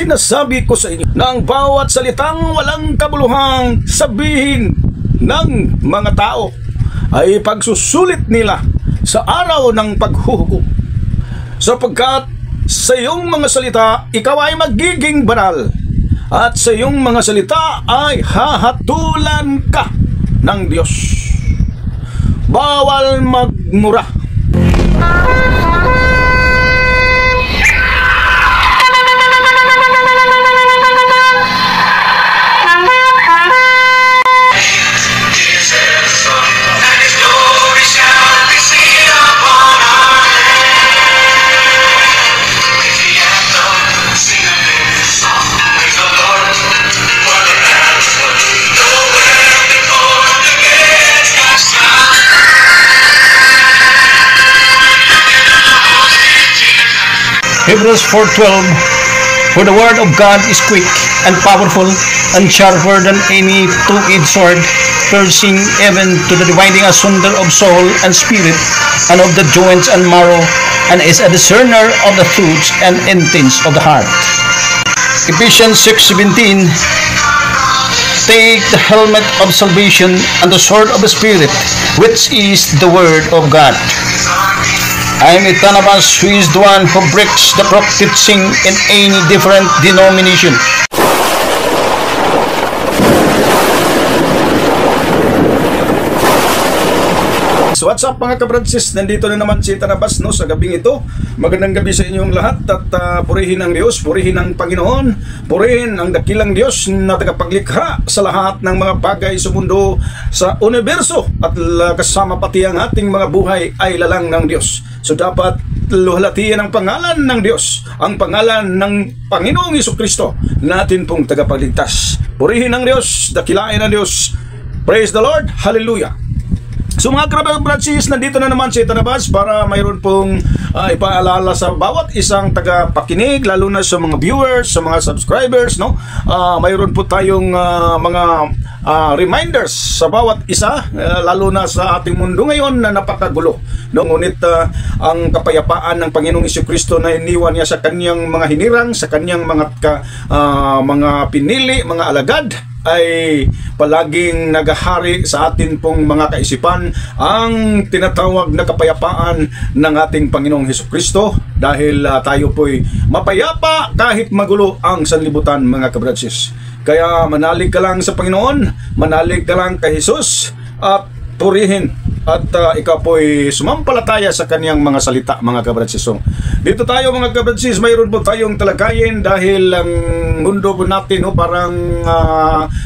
sinasabi ko sa inyo na ang bawat salitang walang kabuluhang sabihin ng mga tao ay pagsusulit nila sa araw ng paghuhukom. Sapagkat sa iyong mga salita, ikaw ay magiging banal, at sa iyong mga salita ay hahatulan ka ng Diyos. Bawal magmura. Hebrews 4:12. For the word of God is quick and powerful and sharper than any two-edged sword, piercing even to the dividing asunder of soul and spirit, and of the joints and marrow, and is a discerner of the thoughts and intents of the heart. Ephesians 6:17. Take the helmet of salvation and the sword of the Spirit, which is the word of God. I am Itanabas, who is the one who breaks the crooked teaching in any different denomination. So what's up mga kabransis, nandito na naman si Itanabas sa gabing ito. Magandang gabi sa inyong lahat at purihin ang Diyos, purihin ang Panginoon, purihin ang dakilang Diyos na tagapaglikha sa lahat ng mga bagay sa mundo, sa universo, at kasama pati ang ating mga buhay ay lalang ng Diyos. So dapat luhalatian ang pangalan ng Diyos, ang pangalan ng Panginoong Jesucristo, natin pong tagapagligtas. Purihin ang Diyos, dakilain ang Diyos. Praise the Lord, hallelujah. So mga kabransis, nandito na naman si Itanabas para mayroon pong ipaalala sa bawat isang tagapakinig, lalo na sa mga viewers, sa mga subscribers, no? Mayroon po tayong mga reminders sa bawat isa, lalo na sa ating mundo ngayon na napakagulo, no? Ngunit ang kapayapaan ng Panginoong Jesucristo na iniwan niya sa kanyang mga hinirang, sa kanyang mga pinili, mga alagad, ay palaging naghahari sa atin pong mga kaisipan, ang tinatawag na kapayapaan ng ating Panginoong Jesucristo, dahil tayo po'y mapayapa kahit magulo ang sanlibutan mga kabransis. Kaya manalig ka lang sa Panginoon, manalig ka lang kay Jesus, at purihin at ikaw po'y sumampalataya sa kaniyang mga salita mga kabransis. So, dito tayo mga kabransis, mayroon po tayong talakayin dahil ang mundo po natin parang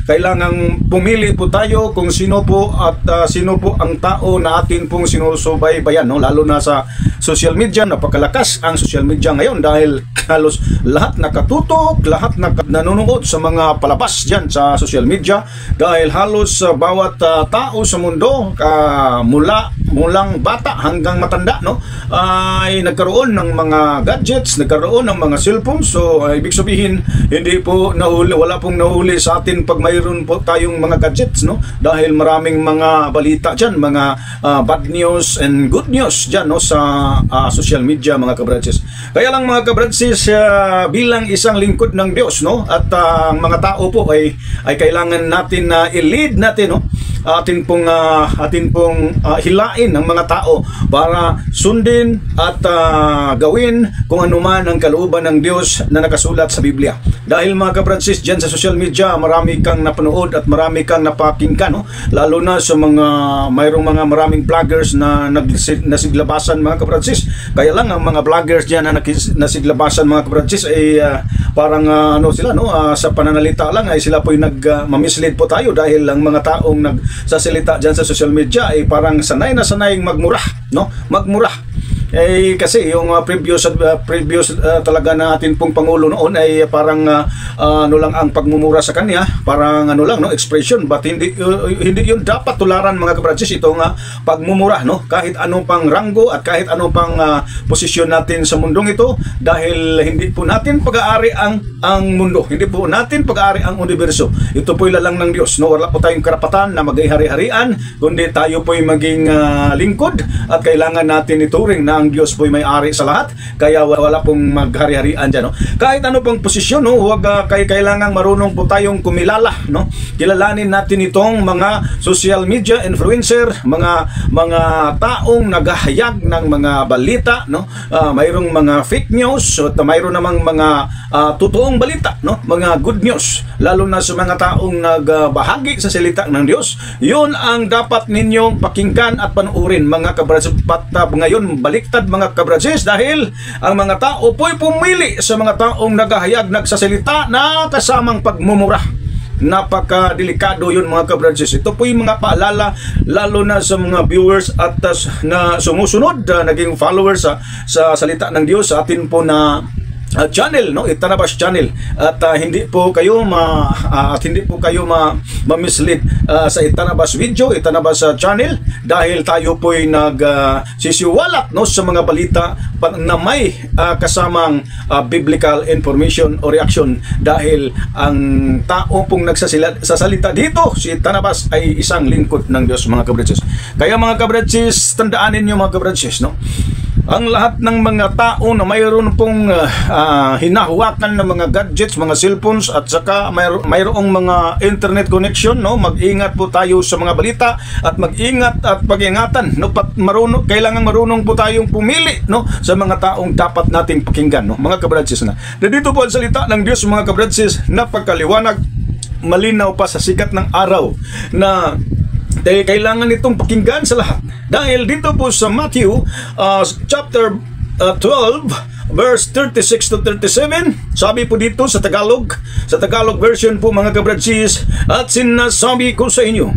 kailangang pumili po tayo kung sino po at sino po ang tao na atin pong sinusubaybayan, no? Lalo na sa social media. Napakalakas ang social media ngayon dahil halos lahat nakatutok, lahat nanonood sa mga palabas dyan sa social media, dahil halos bawat tao sa mundo, mulang bata hanggang matanda, no, ay nagkaroon ng mga gadgets, nagkaroon ng mga cellphone. So ibig sabihin, hindi po nahuli, wala pong nahuli sa atin pag mayroon po tayong mga gadgets, no, dahil maraming mga balita dyan, mga bad news and good news dyan, no, sa social media mga kabransis. Kaya lang mga kabransis, bilang isang lingkod ng Diyos, no, at ang mga tao po ay kailangan natin na i-lead natin, no, atin pong hilain ng mga tao para sundin at gawin kung ano man ang kalooban ng Diyos na nakasulat sa Biblia. Dahil mga kabransis, dyan sa social media, marami kang napanood at marami kang napakinggan, no? Lalo na sa mayroong mga maraming vloggers na nasiglabasan mga kabransis. Kaya lang ang mga vloggers dyan na nasiglabasan mga kabransis ay parang sila, no, sa pananalita lang ay sila po'y mamislead po tayo, dahil ang mga taong nagsasalita dyan sa social media ay parang sanay na sanaying magmura, no? Magmura. Kasi yung previous talaga na atin pong Pangulo noon ay parang lang ang pagmumura sa kanya, parang lang, no, expression, but hindi yun dapat tularan mga kabransis, itong pagmumura, no, kahit anong pang ranggo at kahit anong pang posisyon natin sa mundong ito, dahil hindi po natin pag-aari ang mundo, hindi po natin pag-aari ang universo. Ito po'y lalang ng Diyos, no? Wala po tayong karapatan na magay-hari-harian, kundi tayo po'y maging lingkod, at kailangan natin ituring na ang Diyos po'y may-ari sa lahat, kaya wala pong maghari-harian dyan, no? Kahit ano pong posisyon, no, huwag kailangang marunong po tayong kumilala, no? Kilalanin natin itong mga social media influencer, mga taong naghahayag ng mga balita, no? Mayroong mga fake news at mayroon namang mga totoong balita, no? Mga good news, lalo na sa mga taong nagbahagi sa salita ng Diyos. Yun ang dapat ninyong pakinggan at panuurin, mga kabrads. Ngayon baliktad, mga kabrads, dahil ang mga tao po'y pumili sa mga taong naghahayag, nagsasalita na kasamang pagmumura. Napakadelikado yun, mga kabrads. Ito po yung mga paalala, lalo na sa mga viewers at na sumusunod, naging followers sa salita ng Diyos, sa atin po na channel, no, Itanabas channel, at hindi po kayo ma-mislead sa Itanabas video, Itanabas channel, dahil tayo po'y sisiwalat, no, sa mga balita na may kasamang biblical information o reaction, dahil ang tao pong nagsasalita dito, si Itanabas, ay isang lingkod ng Diyos, mga kabratsis. Kaya, mga kabratsis, tandaan ninyo, mga kabratsis, no, ang lahat ng mga tao na mayroon pong hinahawakan ng mga gadgets, mga cellphones, at saka mayroong mga internet connection, no, mag-ingat po tayo sa mga balita at mag-ingat at pag-ingatan, no, kailangan marunong po tayong pumili, no, sa mga taong dapat nating pakinggan, no, mga kabradsis. Na dito po ang salita ng Diyos, mga kabradsis, napagkaliwanag, malinaw pa sa sikat ng araw, na kailangan itong pakinggan sa lahat. Dahil dito po sa Matthew chapter 12 verse 36 to 37, sabi po dito sa Tagalog version po, mga kabradsis, at sinasabi ko sa inyo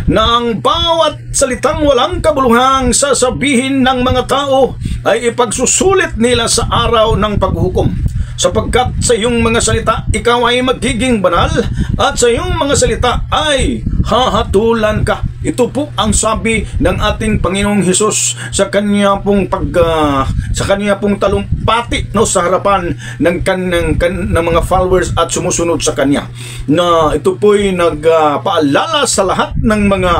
na ang bawat salitang walang kabuluhang sasabihin ng mga tao ay ipagsusulit nila sa araw ng paghukom. Sapagkat sa iyong mga salita, ikaw ay magiging banal, at sa iyong mga salita ay hahatulan ka. Ito po ang sabi ng ating Panginoong Hesus sa kanya pong talumpati, no, sa harapan ng mga followers at sumusunod sa kanya. Na ito po'y nagpaalala sa lahat ng mga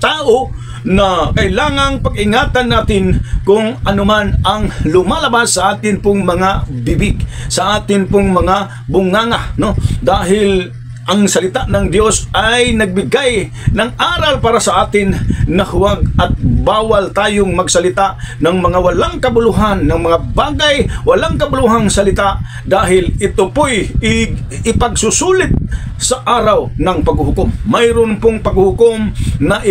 tao na kailangang pag-ingatan natin kung anuman ang lumalabas sa atin pong mga bibig, sa atin pong mga bunganga, no? Dahil ang salita ng Diyos ay nagbigay ng aral para sa atin na huwag at bawal tayong magsalita ng mga walang kabuluhan, ng mga bagay walang kabuluhang salita, dahil ito po'y ipagsusulit sa araw ng paghuhukom. Mayroon pong paghuhukom na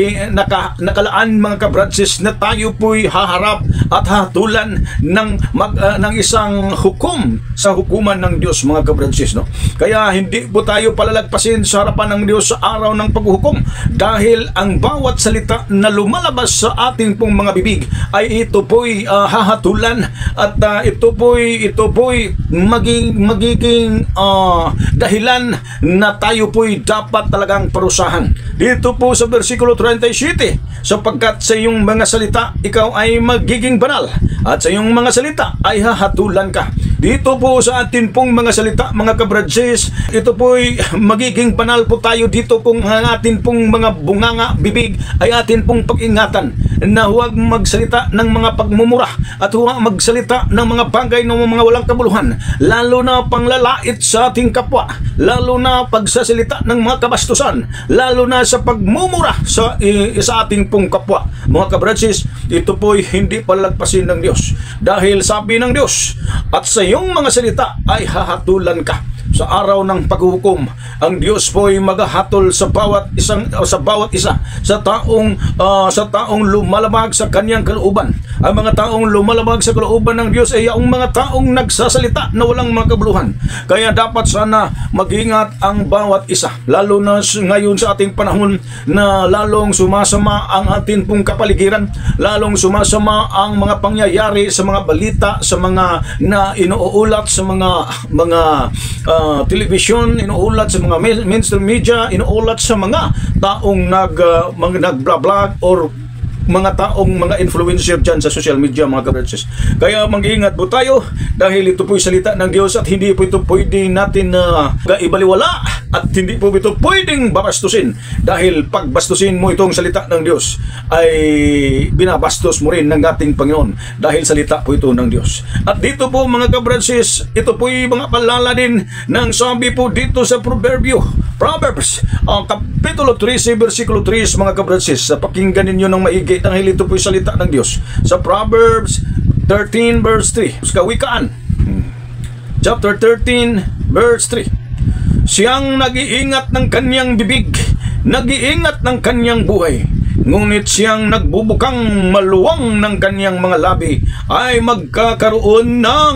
nakalaan, mga kabradsis, na tayo po'y haharap at hatulan ng isang hukom sa hukuman ng Diyos, mga kabradsis, no? Kaya hindi po tayo palalagpasin sa harapan ng Diyos sa araw ng paghuhukom, dahil ang bawat salita na lumalabas sa ating pong mga bibig ay ito po'y hahatulan, at ito po'y magiging dahilan na tayo po'y dapat talagang parusahan. Dito po sa versikulo 37, sapagkat sa iyong mga salita ikaw ay magiging banal, at sa iyong mga salita ay hahatulan ka. Dito po sa atin pong mga salita, mga kabradsis, ito po'y magiging banal po tayo dito kung ang atin pong mga bunganga, bibig ay atin pong pag-ingatan na huwag magsalita ng mga pagmumura at huwag magsalita ng mga bagay ng mga walang kabuluhan, lalo na panglalait sa ating kapwa, lalo na pagsasalita ng mga kabastusan, lalo na sa pagmumura sa ating pong kapwa. Mga kabradsis, ito po'y hindi palagpasin ng Diyos, dahil sabi ng Diyos, at sa iyong mga salita ay hahatulan ka. Sa araw ng paghuhukom, ang Diyos po'y maghahatol sa bawat isa sa taong lumalabag sa kanyang kalooban. Ang mga taong lumalabag sa kalooban ng Diyos ay ang mga taong nagsasalita na walang mga kabuluhan. Kaya dapat sana mag-ingat ang bawat isa, lalo na ngayon sa ating panahon na lalong sumasama ang ating pong kapaligiran, lalong sumasama ang mga pangyayari sa mga balita, sa mga na inuulat sa mga television, inuulat sa mga mainstream media, inuulat sa mga taong nag-vlog or mga taong mga influencer dyan sa social media, mga kabranches. Kaya mag-iingat po tayo dahil ito po'y salita ng Diyos at hindi po ito pwede natin ibaliwala at hindi po ito pwedeng babastusin dahil pag bastusin mo itong salita ng Diyos ay binabastos mo rin ng ating Panginoon dahil salita po ito ng Diyos. At dito po mga kabranches, ito po'y mga palala din ng sabi po dito sa Proverbs, Kapitulo 13, versikulo 3, mga kabranches. Pakinggan ninyo ng maigi dahil ito po'y salita ng Diyos. Sa Proverbs 13 verse 3, Kawikaan, chapter 13 verse 3. Siyang nag-iingat ng kanyang bibig, nag-iingat ng kanyang buhay, ngunit siyang nagbubukang maluwang ng kanyang mga labi ay magkakaroon ng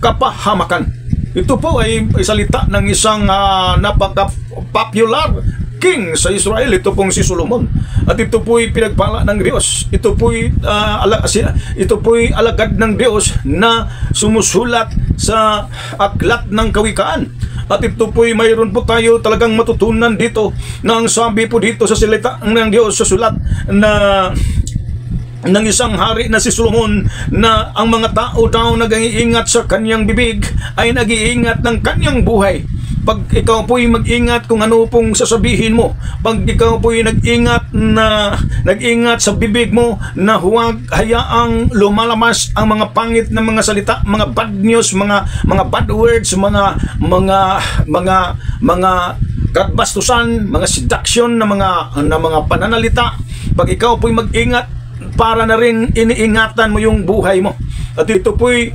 kapahamakan. Ito po ay salita ng isang napaka-popular king sa Israel. Ito pong si Solomon. At ito po'y pinagpala ng Diyos. Ito po'y alagad ng Diyos na sumusulat sa aklat ng kawikaan. At ito po'y mayroon po tayo talagang matutunan dito na ang sabi po dito sa salita ng Diyos sa sulat na ng isang hari na si Solomon na ang mga tao daw nag-iingat sa kanyang bibig ay nag-iingat ng kanyang buhay. Pag ikaw po'y mag-ingat kung ano pong sasabihin mo, pag ikaw po'y nag-ingat sa bibig mo na huwag hayaang lumalamas ang mga pangit na mga salita, mga bad news, mga bad words, mga katbastusan, mga seduction na mga pananalita. Pag ikaw po'y mag-ingat, para na rin iniingatan mo yung buhay mo. At ito po'y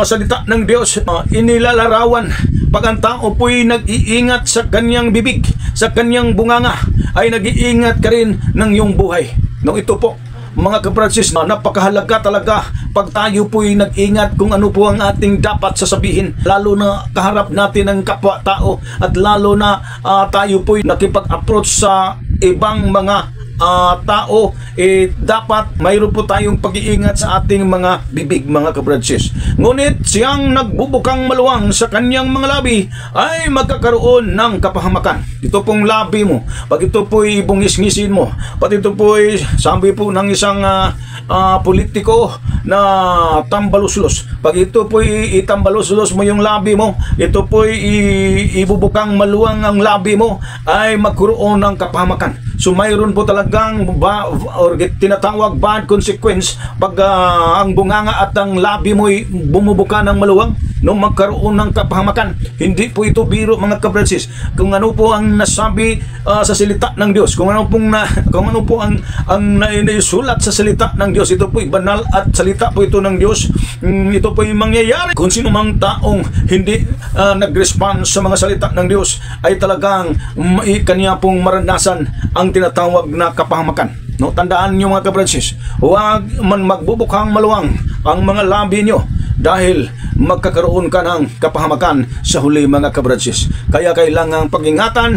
salita ng Diyos, inilalarawan pag ang tao po'y nag-iingat sa kanyang bibig, sa kanyang bunganga, ay nag-iingat ka rin ng iyong buhay. No, ito po mga kabranches, napakahalaga talaga pag tayo po'y nag-ingat kung ano po ang ating dapat sasabihin, lalo na kaharap natin ang kapwa-tao at lalo na tayo po'y nakipag-approach sa ibang mga tao, dapat mayroon po tayong pag-iingat sa ating mga bibig, mga kabranches. Ngunit siyang nagbubukang maluwang sa kanyang mga labi ay magkakaroon ng kapahamakan. Ito pong labi mo, pag ito po'y bungis-ngisin mo, pati ito po'y sabi po ng isang politiko na tambaluslos, pag ito po'y itambaluslos mo yung labi mo, ito po'y ibubukang maluwang ang labi mo, ay magkaroon ng kapahamakan. So mayroon po talagang tinatawag bad consequence pag ang bunganga at ang labi mo'y bumubuka ng maluwang, no, magkaroon ng kapahamakan. Hindi po ito biro, mga kabranches. Kung ano po ang nasabi sa salita ng Diyos, kung ano po ang naisulat sa salita ng Diyos, ito po'y banal at salita po ito ng Diyos. Ito po'y mangyayari. Kung sino mang taong hindi nag-respond sa mga salita ng Diyos ay talagang kanya pong maranasan ang tinatawag na kapahamakan. No, tandaan niyo mga kabranches, huwag man magbubukhang maluwang ang mga labi niyo dahil magkakaroon ka ng kapahamakan sa huli, mga kabranches. Kaya kailangang pag-ingatan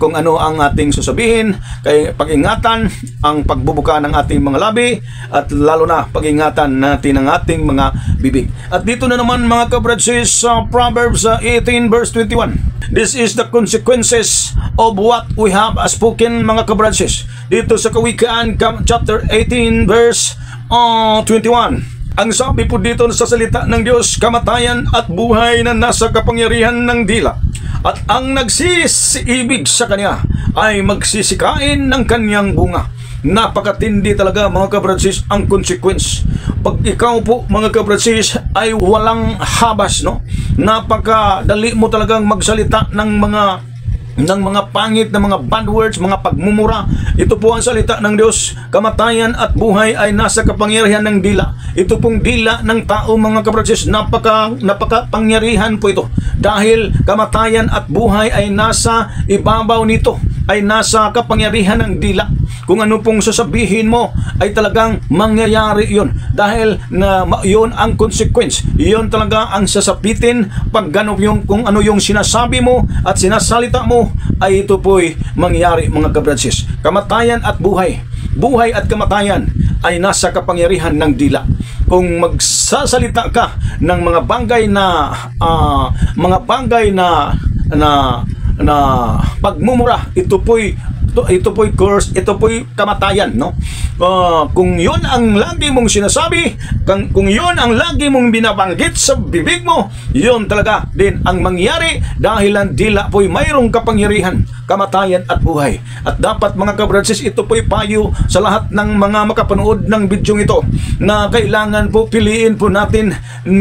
kung ano ang ating sasabihin, kaya pag-ingatan ang pagbubuka ng ating mga labi at lalo na pag-ingatan natin ang ating mga bibig. At dito na naman mga kabranches sa Proverbs 18 verse 21. This is the consequences of what we have spoken, mga kabranches. Dito sa Kawikaan chapter 18 verse 21. Ang sabi po dito sa salita ng Diyos, kamatayan at buhay na nasa kapangyarihan ng dila, at ang nagsisiibig sa kanya ay magsisikain ng kanyang bunga. Napakatindi talaga, mga kabransis, ang consequence. Pag ikaw po, mga kabransis, ay walang habas, no? Napakadali mo talagang magsalita ng mga pangit na mga bad words, mga pagmumura. Ito po ang salita ng Diyos. Kamatayan at buhay ay nasa kapangyarihan ng dila. Ito pong dila ng tao, mga kabranches, napakapangyarihan po ito. Dahil kamatayan at buhay ay nasa ibabaw nito, ay nasa kapangyarihan ng dila. Kung ano pong sasabihin mo ay talagang mangyayari yun. Dahil na yun ang consequence. Yun talaga ang sasapitin pag kung ano yung sinasabi mo at sinasalita mo, ay ito po'y mangyayari, mga kabranches. Kamatayan at buhay. Buhay at kamatayan ay nasa kapangyarihan ng dila. Kung magsasalita ka ng mga bagay na pagmumura, ito po'y ito po'y curse, ito po'y kamatayan, no? Kung yun ang lagi mong sinasabi, kung yun ang lagi mong binabanggit sa bibig mo, yun talaga din ang mangyari, dahil ang dila po'y mayroong kapangyarihan, kamatayan at buhay. At dapat mga kabransis, ito po'y payo sa lahat ng mga makapanood ng bidyong ito, na kailangan po piliin po natin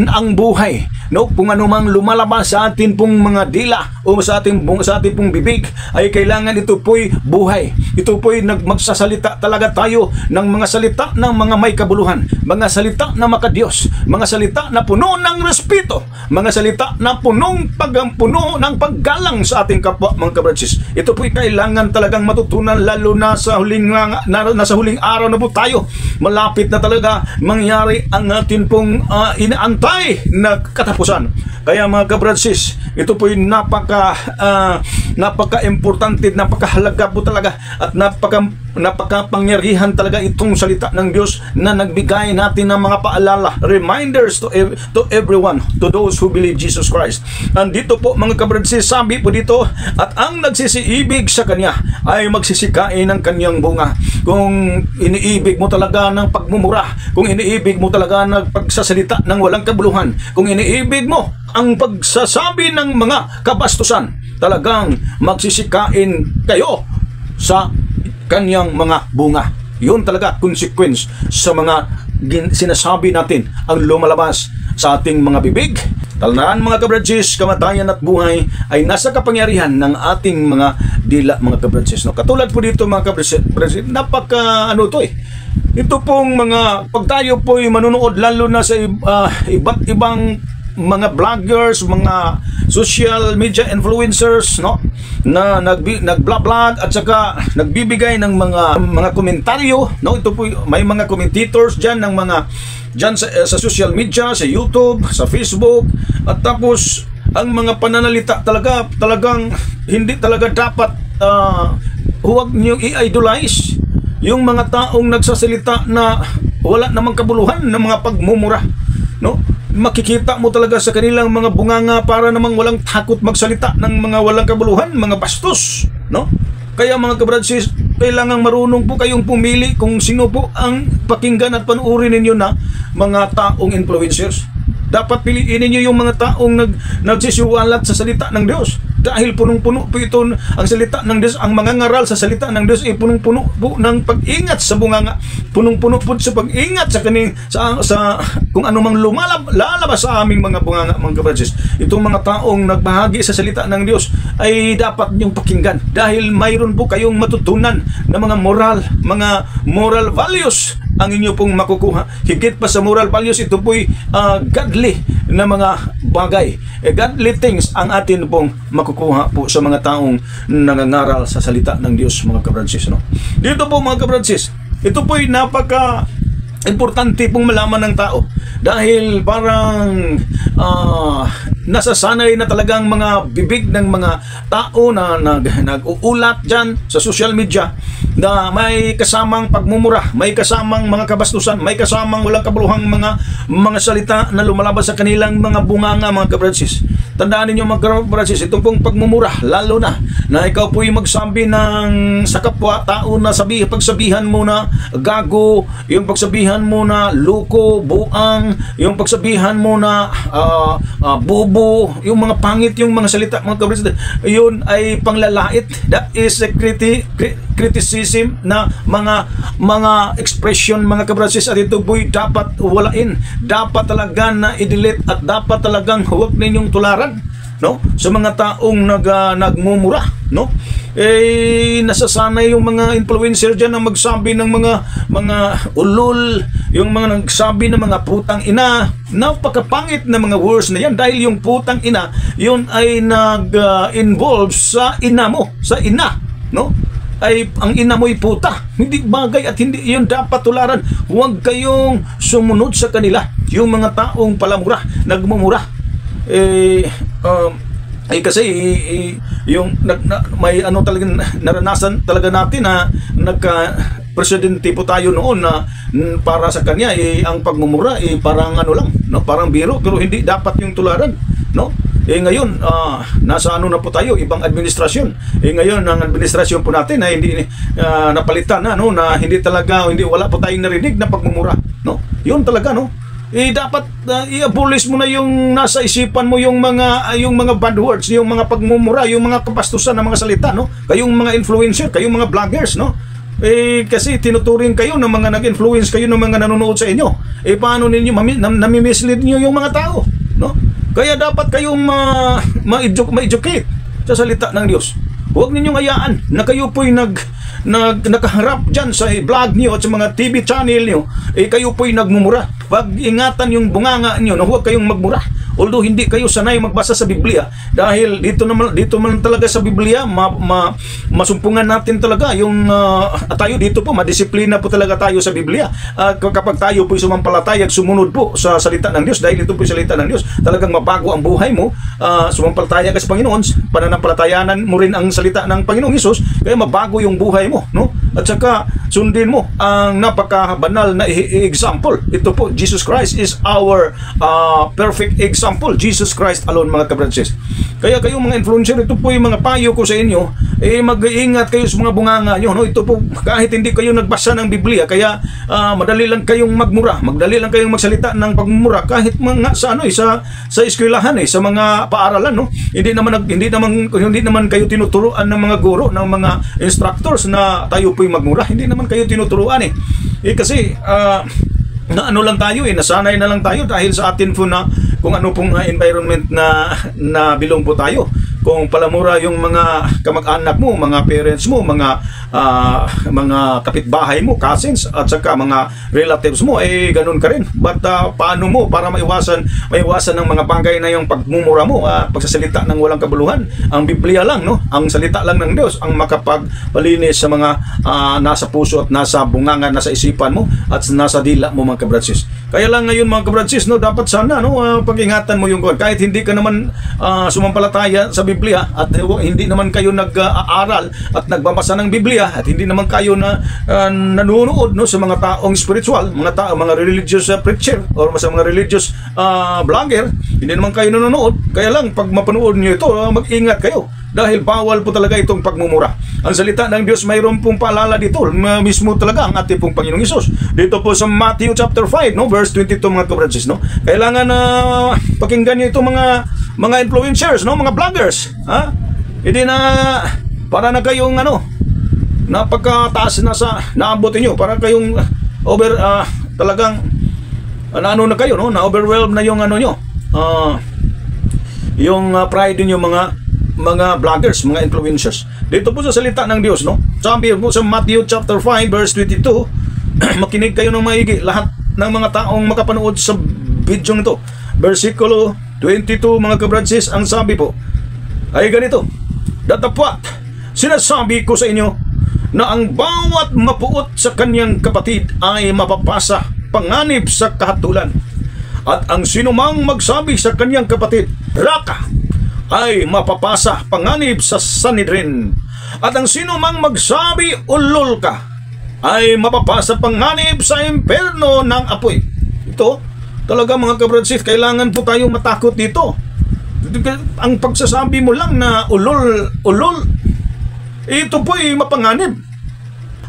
ang buhay, no? Kung anumang lumalabas sa atin pong mga dila o sa ating pong bibig, ay kailangan ito po'y buhay. Ito po'y magsasalita talaga tayo ng mga salita ng mga may kabuluhan, mga salita na makadiyos, mga salita na puno ng respeto, mga salita na puno ng paggalang sa ating kapwa, mga kabransis. Ito po'y kailangan talagang matutunan, lalo na sa huling araw na po tayo. Malapit na talaga mangyari ang atin pong inaantay na katapusan. Kaya mga kabransis, ito po'y napaka-importante, napakahalaga po talaga, at napakapangyarihan talaga itong salita ng Diyos na nagbigay natin ng mga paalala, reminders to everyone, to those who believe Jesus Christ. Andito po mga kabransis, sabi po dito, at ang nagsisiibig sa Kanya ay magsisikain ng Kanyang bunga. Kung iniibig mo talaga ng pagmumura, kung iniibig mo talaga ng pagsasalita ng walang kabuluhan, kung iniibig mo ang pagsasabi ng mga kabastusan, talagang magsisikain kayo sa Kanyang mga bunga. Yun talaga consequence sa mga sinasabi natin ang lumalabas sa ating mga bibig. Tandaan mga kabransis, kamatayan at buhay ay nasa kapangyarihan ng ating mga dila, mga kabransis, no? Katulad po dito mga kabransis, ito pong mga, pag tayo po'y manunood, lalo na sa iba't ibang mga vloggers, mga social media influencers, no, na nag-vlog at saka nagbibigay ng mga komentaryo, no? Ito po, may mga commentators diyan ng mga sa social media, sa YouTube, sa Facebook, at tapos ang mga pananalita talagang hindi talaga dapat, huwag niyo i-idolize yung mga taong nagsasalita na wala namang kabuluhan, ng mga pagmumura, no? Makikita mo talaga sa kanilang mga bunganga para namang walang takot magsalita ng mga walang kabuluhan, mga bastos, no? Kaya mga kabransis, kailangan marunong po kayong pumili kung sino po ang pakinggan at panuorin ninyo na mga taong influencers. Dapat piliin ninyo yung mga taong nagsisiwalat sa salita ng Diyos. Dahil punong-puno po ito ang salita ng Diyos, ang mga ngaral sa salita ng Diyos ay punong-puno po ng pag-ingat sa bunganga, punong-puno po sa pag-ingat sa kung anumang lalabas sa aming mga bunganga, mga kabransis. Itong mga taong nagbahagi sa salita ng Diyos ay dapat niyong pakinggan, dahil mayroon po kayong matutunan na mga moral values ang inyo pong makukuha. Higit pa sa moral values, ito po'y godly na mga bagay, godly things ang atin pong makukuha po sa mga taong nangangaral sa salita ng Diyos, mga kabransis, no? Dito po mga kabransis, ito po'y importante pong malaman ng tao, dahil parang nasasanay na talagang mga bibig ng mga tao na nag-uulat dyan sa social media na may kasamang pagmumura, may kasamang mga kabastusan, may kasamang walang kabuluhang mga salita na lumalabas sa kanilang mga bunganga, mga kabransis. Tandaan ninyo mga kabransis, itong pong pagmumura, lalo na ikaw po'y magsabi sa kapwa tao na pagsabihan mo na gago, yung pagsabihan mo na luko, buang, yung pagsabihan mo na bobo, yung mga pangit, yung mga salita, mga kabransis, yun ay panglalait. That is a criticism na mga expression, mga kabransis, at ito po'y dapat walain, dapat talaga na i-delete, at dapat talagang huwag ninyong tularan, no? Sa mga taong nagmumura, no? Nasasanay yung mga influencer dyan na magsabi ng mga ulol, yung mga nagsabi ng mga putang ina. Napakapangit na mga words na yan, dahil yung putang ina, yun ay nag-involve sa ina mo, sa ina, no? Ay ang ina mo'y puta, hindi bagay at hindi yun dapat tularan. Huwag kayong sumunod sa kanila, yung mga taong palamura, nagmumura. Kasi yung may talaga naranasan talaga natin na presidente po tayo noon na para sa kanya ang pagmumura parang lang, no? Parang biro, pero hindi dapat yung tularan, no? Ngayon, nasa ano na po tayo, ibang administrasyon. Ngayon, ang administrasyon po natin na hindi napalitan na, no, na hindi talaga, wala po tayong narinig na pagmumura. No? Yun talaga, no? Dapat i-abolish mo na yung nasa isipan mo yung mga bad words, yung mga pagmumura, yung mga kapastusan ng mga salita, no? Kayong mga influencer, kayong mga vloggers, no? Kasi tinuturing kayo ng mga nag-influence kayo ng mga nanonood sa inyo. Paano ninyo nami-mislead niyo yung mga tao, no? Kaya dapat kayong ma-educate sa salita ng Diyos. Huwag ninyong hayaan na kayo po'y nakaharap dyan sa vlog niyo at sa mga TV channel niyo, kayo po'y nagmumura. Pag-ingatan yung bunganga niyo na huwag kayong magmura. Although hindi kayo sanay magbasa sa Biblia, dahil dito man talaga sa Biblia masumpungan natin talaga yung tayo dito po, madisiplina po talaga tayo sa Biblia. Kapag tayo po sumampalataya at sumunod po sa salita ng Diyos, dahil ito po yung salita ng Diyos, talagang mabago ang buhay mo. Sumampalataya ka sa Panginoon, pananampalatayanan mo rin ang salita ng Panginoong Hesus, kaya mabago yung buhay mo, no? At saka sundin mo ang napakabanal na example. Ito po, Jesus Christ is our perfect example. Jesus Christ alone, mga kabranches. Kaya kayong mga influencer, ito po yung mga payo ko sa inyo, mag-iingat kayo sa mga bunganga nyo, no? Ito po, kahit hindi kayo nagbasa ng Biblia, kaya madali lang kayong magmura, madali lang kayong magsalita ng pagmumura, kahit mga sa eskwelahan, sa mga paaralan, no? Hindi naman kayo tinuturuan ng mga guro, ng mga instructors na tayo po'y magmura. Hindi naman kayo tinuturuan kasi na ano lang tayo, nasanay na lang tayo dahil sa atin po na kung ano pong environment na bilong po tayo. Kung palamura yung mga kamag-anak mo, mga parents mo, mga kapitbahay mo, cousins, at saka mga relatives mo, ganun ka rin. But paano mo para maiwasan ng mga bagay na yung pagmumura mo, pagsasalita ng walang kabuluhan? Ang Biblia lang, no? Ang salita lang ng Diyos ang makapagpalinis sa mga nasa puso at nasa bunganga, nasa isipan mo at nasa dila mo, mga kabratsis. Kaya lang ngayon, mga kabratsis, no, dapat sana, no, pag-ingatan mo yung kahit hindi ka naman sumampalataya sa Biblia at hindi naman kayo nag-aaral at nagbabasa ng Biblia at hindi naman kayo nanonood, no, sa mga taong spiritual, mga religious preacher or sa mga religious vlogger, hindi naman kayo nanonood. Kaya lang pag mapanood niyo ito, mag-ingat kayo dahil bawal po talaga itong pagmumura. Ang salita ng Diyos, mayroon pong paalala dito, mismo talaga ang ating pong Panginoong Hesus. Dito po sa Matthew chapter 5, no, verse 22, mga kabranches, no. Kailangan na pakinggan niyo itong mga influencers, no, mga vloggers, hindi na para na kayong napagkataas na sa naabutin niyo, para kayong talagang na kayo, no, na overwhelmed na yung niyo, yung pride niyo, mga vloggers, mga influencers. Dito po sa salita ng Diyos, no, sabi po sa Matthew chapter 5 verse 22, makinig kayo ng maigi, lahat ng mga taong makapanood sa video nito. Versikulo 22, mga kabransis, ang sabi po ay ganito: datapwat, sinasabi ko sa inyo na ang bawat mapuot sa kanyang kapatid ay mapapasa panganib sa kahatulan, at ang sinumang magsabi sa kanyang kapatid, raka, ay mapapasa panganib sa Sanhedrin, at ang sinumang magsabi, ulol ka, ay mapapasa panganib sa impyerno ng apoy. Ito talaga, mga kabransis, kailangan po tayong matakot dito. Ang pagsasabi mo lang na ulol, ito po'y mapanganib.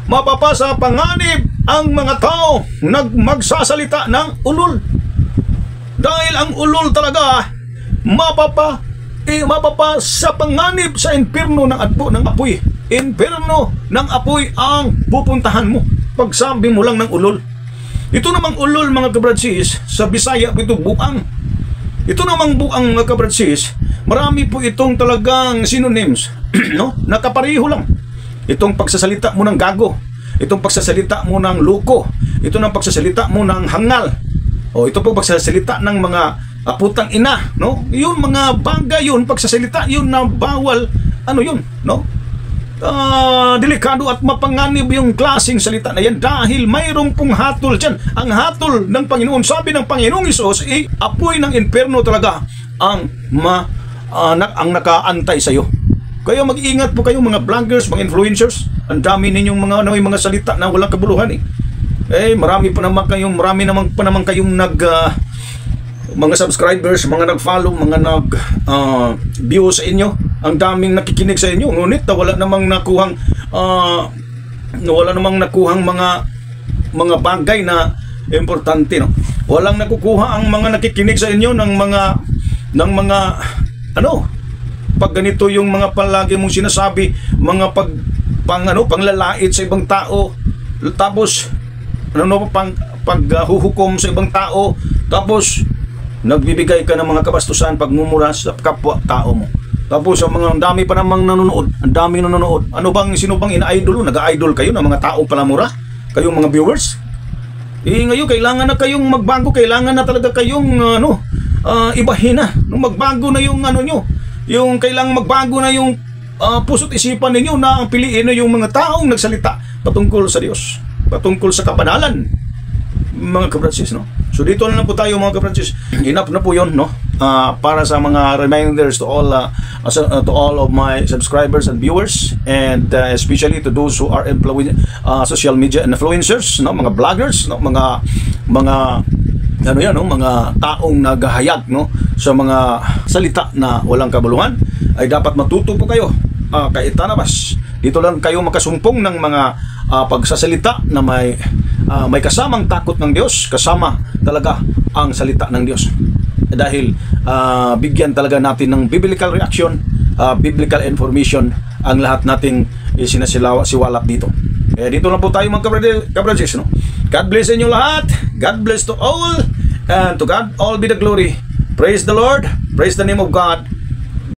Mapapasa panganib ang mga tao magsasalita ng ulol. Dahil ang ulol talaga mapapasa panganib sa impyerno ng apoy. Impyerno ng apoy ang pupuntahan mo pagsabi mo lang ng ulol. Ito namang ulol, mga kabransis, sa Bisaya ito buang. Ito namang buang, mga kabransis, marami po itong talagang synonyms, no? Nakapareho lang. Itong pagsasalita mo ng gago, itong pagsasalita mo ng luko, ito ng pagsasalita mo ng hangal, o ito po pagsasalita ng mga putang ina, no? Yun, mga bagay yun, pagsasalita yun na bawal, yun, no? Delikado at mapanganib yung klaseng salita na yan, dahil mayroong pong hatol dyan. Ang hatol ng Panginoon, sabi ng Panginoong Hesus, apoy ng impyerno talaga ang nakaantay sa iyo. Kaya mag-iingat po kayo, mga vloggers, mga influencers. Ang dami ninyong mga salita na walang kabuluhan. Marami naman pa naman kayong mga subscribers, mga nag-follow, mga nag-view sa inyo. Ang daming nakikinig sa inyo. Ngunit wala namang nakuhang mga bagay na importante, no? Walang nakukuha ang mga nakikinig sa inyo ng mga pag ganito yung mga palagi mong sinasabi, mga panglalait sa ibang tao, tapos paghuhukom sa ibang tao, tapos nagbibigay ka ng mga kabastusan, pagmumura sa kapwa-tao mo. Tapos ang dami pa namang nanonood, ang daming nanonood. Sino bang ina-idol? Nag-idol kayo ng mga tao palamura? Kayong mga viewers? Ngayon, kailangan na kayong magbago, kailangan na talaga kayong ibahin na. Magbago na yung nyo. Yung kailangan magbago na yung puso't isipan ninyo na ang piliin na yung mga taong nagsalita patungkol sa Diyos, patungkol sa kabanalan, mga kabransis, no? So dito na po tayo, mga kabransis. Enough na po yun, no? Para sa mga reminders to all of my subscribers and viewers, and especially to those who are social media influencers, no? Mga vloggers, no? Mga taong naghahayag, no, sa mga salita na walang kabuluhan, ay dapat matuto po kayo kay Itanabas. Dito lang kayo makasumpong ng mga pagsasalita na may kasamang takot ng Diyos, kasama talaga ang salita ng Diyos. Dahil bigyan talaga natin ng biblical reaction, biblical information ang lahat nating sinasiwalap dito. Dito lang po tayo, mga kabransis, no? God bless inyo lahat. God bless to all. And to God all be the glory. Praise the Lord. Praise the name of God.